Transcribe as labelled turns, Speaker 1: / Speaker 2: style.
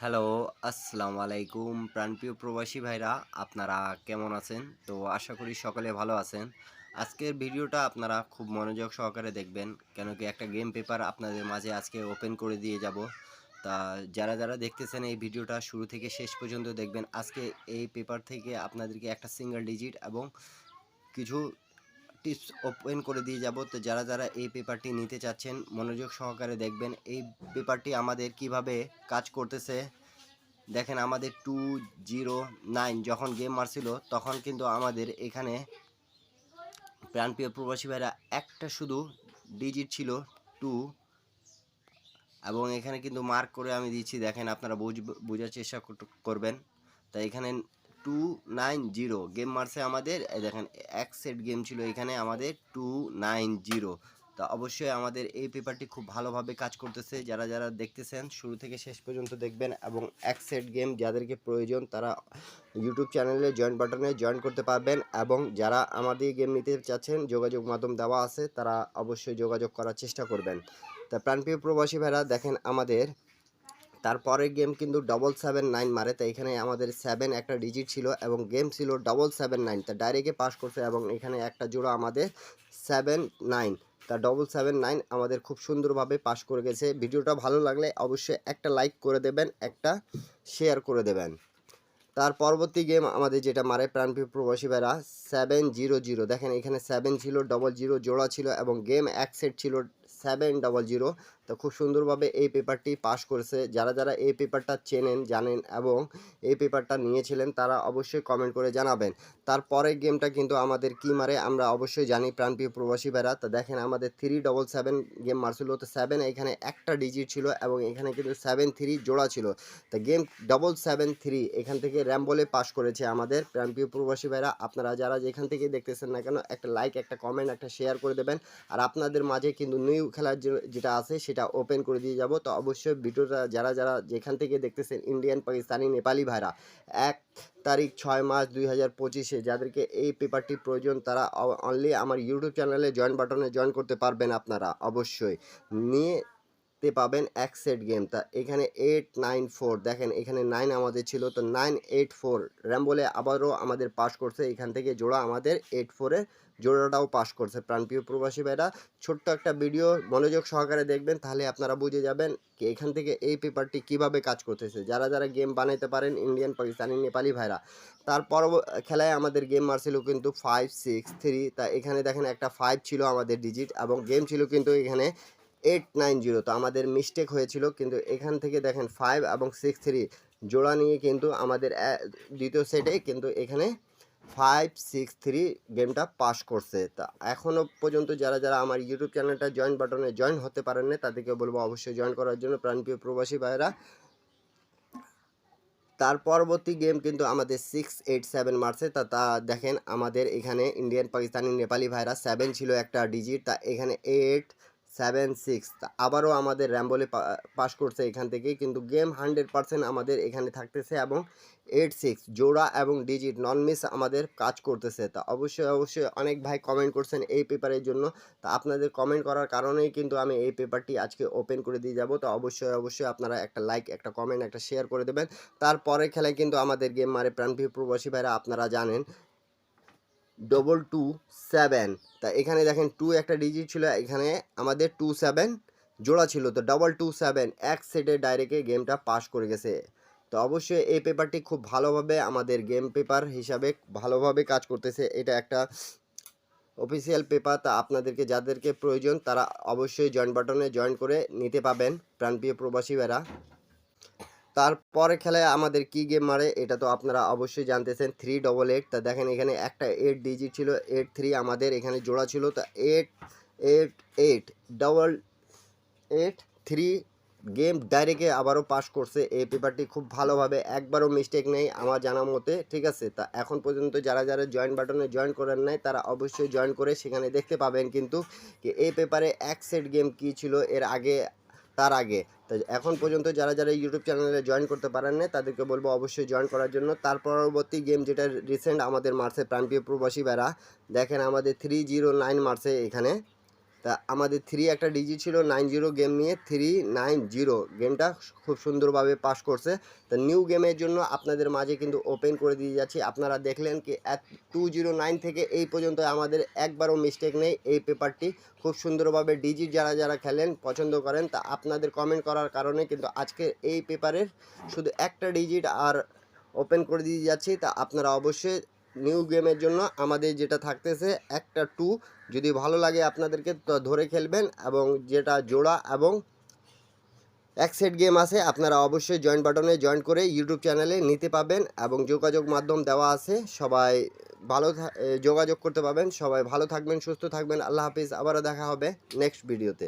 Speaker 1: Hello, আসসালামু আলাইকুম প্রাণপ্রিয় প্রবাসী ভাইরা, আপনারা কেমন আছেন? তো আশা করি সকলে ভালো আছেন। আজকের ভিডিওটা আপনারা খুব মনোযোগ সহকারে দেখবেন, কেন কি একটা গেম পেপার আপনাদের মাঝে আজকে ওপেন করে দিয়ে যাব। তা যারা দেখতেছেন এই ভিডিওটা শুরু থেকে শেষ পর্যন্ত দেখবেন। আজকে এই পেপার থেকে আপনাদেরকে একটা সিঙ্গেল ডিজিট এবং কিছু টিপস ওপেন করে দিয়ে যাব। তো যারা এই পেপারটি নিতে চাচ্ছেন মনোযোগ সহকারে দেখবেন। এই পেপারটি আমাদের কিভাবে কাজ করতেছে দেখেন। আমাদের 209 যখন গেম মারছিল তখন কিন্তু আমাদের এখানে প্রাণপ্রিয় প্রবাসী ভাইরা একটা শুধু ডিজিট ছিল 2, এবং এখানে কিন্তু মার্ক করে আমি দিচ্ছি, দেখেন আপনারা বোঝার চেষ্টা করবেন। তাই এখানে 290 গেম মারছে আমাদের, এই দেখেন এক সেট গেম ছিল এখানে আমাদের 290। তা অবশ্যই আমাদের এই পেপারটি খুব ভালোভাবে কাজ করতেছে। যারা দেখতেছেন শুরু থেকে শেষ পর্যন্ত দেখবেন, এবং এক সেট গেম যাদেরকে প্রয়োজন তারা ইউটিউব চ্যানেলে জয়েন বাটনে জয়েন করতে পারবেন, এবং যারা আমাদের গেম নিতে চাচ্ছেন যোগাযোগ মাধ্যম দেওয়া আছে, তারা অবশ্যই যোগাযোগ করার চেষ্টা করবেন। তা প্রাণপ্রিয় প্রবাসী ভাইরা দেখেন, আমাদের তারপরের গেম কিন্তু 779 মারে। তাই এখানে আমাদের 7 একটা ডিজিট ছিল এবং গেম ছিল 779, তা ডাইরেক্টে পাস করছে, এবং এখানে একটা জোড়া আমাদের 79, তা 779 আমাদের খুব সুন্দরভাবে পাস করে গেছে। ভিডিওটা ভালো লাগলে অবশ্যই একটা লাইক করে দেবেন, একটা শেয়ার করে দেবেন। তার পরবর্তী গেম আমাদের যেটা মারে প্রাণপ্রিয় প্রবাসী ভাইরা 700, দেখেন এখানে 7 ছিল, 00 জোড়া ছিল, এবং গেম এক সেট ছিল 700। তো খুব সুন্দরভাবে এই পেপারটি পাস করেছে। যারা এই পেপারটা চেনেন জানেন এবং এই পেপারটা নিয়েছিলেন তারা অবশ্যই কমেন্ট করে জানাবেন। তারপরে গেমটা কিন্তু আমাদের কি মারে আমরা অবশ্যই জানি প্রাণপ্রিয় প্রবাসী ভাইরা। তো দেখেন আমাদের 377 গেম মারছিল, তো 7 এখানে একটা ডিজিট ছিল, এবং এখানে কিন্তু 73 জোড়া ছিল। তা গেম 773 এখান থেকে র্যাম্বলে পাস করেছে আমাদের প্রাণপ্রিয় প্রবাসী ভাইরা। আপনারা যারা যেখান থেকে দেখতেছেন না কেন একটা লাইক, একটা কমেন্ট, একটা শেয়ার করে দেবেন। আর আপনাদের মাঝে কিন্তু নিউ খেলার যেটা আছে সেটা ওপেন করে দিয়ে যাব। তো অবশ্যই ভিডিওটা যারা যেখান থেকে দেখতেছেন ইন্ডিয়ান, পাকিস্তানি, নেপালি ভাইরা 1 তারিখ 6 মাস 2025 যাদেরকে এই পেপারটি প্রয়োজন তারা অনলি আমার ইউটিউব চ্যানেলে জয়েন বাটনে জয়েন করতে পারবেন। আপনারা অবশ্যই নিয়ে পাবেন এক সেট গেম। তা এখানে 894 দেখেন এখানে 9 আমাদের ছিল, তো 984 র্যাম বলে আবারও আমাদের পাস করছে। এখান থেকে জোড়া আমাদের 84-এর জোড়াটাও পাস করছে। প্রাণপ্রিয় প্রবাসী ভাইরা ছোট্ট একটা ভিডিও মনোযোগ সহকারে দেখবেন, তাহলে আপনারা বুঝে যাবেন কি এখান থেকে এই পেপারটি কিভাবে কাজ করতেছে। যারা গেম বানাইতে পারেন ইন্ডিয়ান, পাকিস্তানি, নেপালি ভাইরা। তারপর খেলায় আমাদের গেম মারছিল কিন্তু 563। তা এখানে দেখেন একটা 5 ছিল আমাদের ডিজিট, এবং গেম ছিল কিন্তু এখানে 890। তো আমাদের মিস্টেক হয়েছিল, কিন্তু এখান থেকে দেখেন 5 এবং 63 জোড়া নিয়ে কিন্তু আমাদের দ্বিতীয় সেটে কিন্তু এখানে 563 গেমটা পাস করছে। তা এখনও পর্যন্ত যারা আমার ইউটিউব চ্যানেলটা জয়েন বাটনে জয়েন হতে পারেন না তাদেরকে বলবো অবশ্যই জয়েন করার জন্য প্রাণপ্রিয় প্রবাসী ভাইয়েরা। তার পরবর্তী গেম কিন্তু আমাদের 687 মারছে। তা দেখেন আমাদের এখানে ইন্ডিয়ান, পাকিস্তানি, নেপালি ভাইরা 7 ছিল একটা ডিজিট, তা এখানে 876 তা আবারও আমাদের র্যাম্বলে পাস করছে এখান থেকে, কিন্তু গেম 100% আমাদের এখানে থাকতেছে, এবং 86 জোড়া এবং ডিজিট নন মিস আমাদের কাজ করতেছে। তা অবশ্যই অনেক ভাই কমেন্ট করছেন এই পেপারের জন্য। তা আপনাদের কমেন্ট করার কারণেই কিন্তু আমি এই পেপারটি আজকে ওপেন করে দিয়ে যাব। তো অবশ্যই আপনারা একটা লাইক, একটা কমেন্ট, একটা শেয়ার করে দেবেন। তারপরের খেলায় কিন্তু আমাদের গেম মারে প্রাণপ্রিয় প্রবাসী ভাইরা, আপনারা জানেন 227। তা এখানে দেখেন 2 একটা ডিজিট ছিল, এখানে আমাদের 27 জোড়া ছিল, তো 227 এক সেটে ডাইরেক্টে গেমটা পাস করে গেছে। তো অবশ্যই এই পেপারটি খুব ভালোভাবে আমাদের গেম পেপার হিসাবে ভালোভাবে কাজ করতেছে। এটা একটা অফিসিয়াল পেপার। তা আপনাদেরকে যাদেরকে প্রয়োজন তারা অবশ্যই জয়েন বাটনে জয়েন করে নিতে পাবেন প্রাণপ্রিয় প্রবাসী ভাইরা। তারপরে খেলায় আমাদের কি গেম মারে এটা তো আপনারা অবশ্যই জানতেছেন 388। তা দেখেন এখানে একটা 8 ডিজিট ছিল, 83 আমাদের এখানে জোড়া ছিল, তা 888 গেম ডাইরেক্টে আবারও পাস করছে। এই পেপারটি খুব ভালোভাবে, একবারও মিস্টেক নেই আমার জানা মতে, ঠিক আছে। তা এখন পর্যন্ত যারা জয়েন বাটনে জয়েন করেন নাই তারা অবশ্যই জয়েন করে সেখানে দেখতে পাবেন কিন্তু এই পেপারে এক সেট গেম কী ছিল এর আগে, তার আগে। তো এখন পর্যন্ত যারা ইউটিউব চ্যানেলে জয়েন করতে পারেন না তাদেরকে বলবো অবশ্যই জয়েন করার জন্য। তার পরবর্তী গেম যেটা রিসেন্ট আমাদের মারছে প্রাণপ্রিয় প্রবাসী ভাইরা, দেখেন আমাদের 309 মারছে এখানে,
Speaker 2: তা আমাদের 3 একটা ডিজি ছিল 90 গেম নিয়ে 390 গেমটা খুব সুন্দরভাবে পাস করছে। তা নিউ গেমের জন্য আপনাদের মাঝে কিন্তু ওপেন করে দিয়ে যাচ্ছি। আপনারা দেখলেন কি 209 থেকে এই পর্যন্ত আমাদের একবারও মিস্টেক নেই। এই পেপারটি খুব সুন্দরভাবে ডিজিট যারা খেলেন পছন্দ করেন, তা আপনাদের কমেন্ট করার কারণে কিন্তু আজকে এই পেপারের শুধু একটা ডিজিট আর ওপেন করে দিয়ে যাচ্ছি। তা আপনারা অবশ্যই নিউ গেমের জন্য আমাদের যেটা থাকতেছে একটা 2 যদি ভালো লাগে আপনাদেরকে তো ধরে খেলবেন, এবং যেটা জোড়া এবং এক সেট গেম আছে আপনারা অবশ্যই জয়েন বাটনে জয়েন করে ইউটিউব চ্যানেলে নিতে পাবেন, এবং যোগাযোগ মাধ্যম দেওয়া আছে। সবাই যোগাযোগ করতে পারবেন। সবাই ভালো থাকবেন, সুস্থ থাকবেন। আল্লাহ হাফিজ। আবারও দেখা হবে নেক্সট ভিডিওতে।